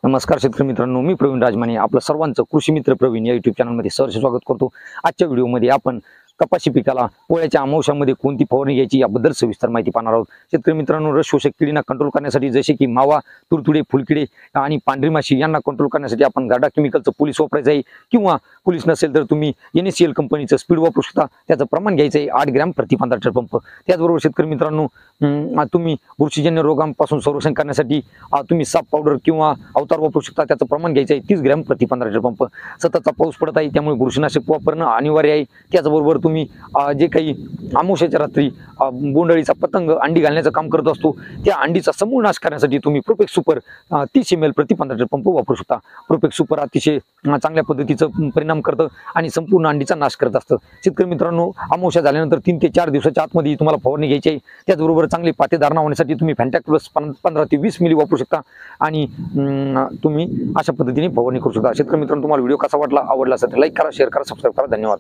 नमस्कार शेतकरी मित्रांनो, मी प्रवीण राजमाने आपलं सर्वांचं कृषी मित्र प्रवीण या युट्यूब चॅनलमध्ये सहर्ष स्वागत करतो। आजच्या व्हिडिओमध्ये आपण कपाशी पिकाला पोळ्याच्या अमावस्यामध्ये कोणती फवारणी घ्यायची याबद्दल सविस्तर माहिती पाहणार आहोत। शेतकरी मित्रांनो, रस शोषक किडींना कंट्रोल करण्यासाठी जसे की मावा, तुडतुडे, फुलकिडे आणि पांढरी माशी यांना कंट्रोल करण्यासाठी आपण गार्डा केमिकलचं पोलीस वापरायचं आहे, किंवा पोलीस नसेल तर तुम्ही NaCl कंपनीचं स्पीड वापरू शकता। त्याचं प्रमाण घ्यायचं आहे 8 ग्रॅम प्रति 15 लिटर पंप। त्याचबरोबर शेतकरी मित्रांनो, तुम्ही बुरशीजन्य रोगांपासून संरक्षण करण्यासाठी तुम्ही साप पावडर किंवा अवतार वापरू शकता। त्याचं प्रमाण घ्यायचं आहे 30 ग्रॅम प्रति 15 लिटर पंप। सततचा पाऊस पडत आहे त्यामुळे बुरशीनाशक वापरणं अनिवार्य आहे। त्याचबरोबर तुम्ही जे काही अमावस्याच्या रात्री बोंडअळीचा पतंग अंडी घालण्याचं काम करत असतो, त्या अंडीचा समूळ नाश करण्यासाठी तुम्ही प्रोपेक्स सुपर 30 ml प्रति 15 लिटर पंप वापरू शकता। प्रोपेक्स सुपर अतिशय चांगल्या पद्धतीचं परिणाम करतं आणि संपूर्ण अंडीचा नाश करत असतं। शेतकरी मित्रांनो, अमावस्या झाल्यानंतर 3 ते 4 दिवसाच्या आतमध्ये तुम्हाला फवारणी घ्यायची आहे। त्याचबरोबर चांगली पातेधारणा होण्यासाठी तुम्ही फॅन्टॅक प्लस 15 ते 20 मिली वापरू शकता आणि तुम्ही अशा पद्धतीने फवारणी करू शकता। शेतकरी मित्रांनो, तुम्हाला व्हिडिओ कसा वाटला, आवडला असेल तर लाईक करा, शेअर करा, सबस्क्राईब करा। धन्यवाद।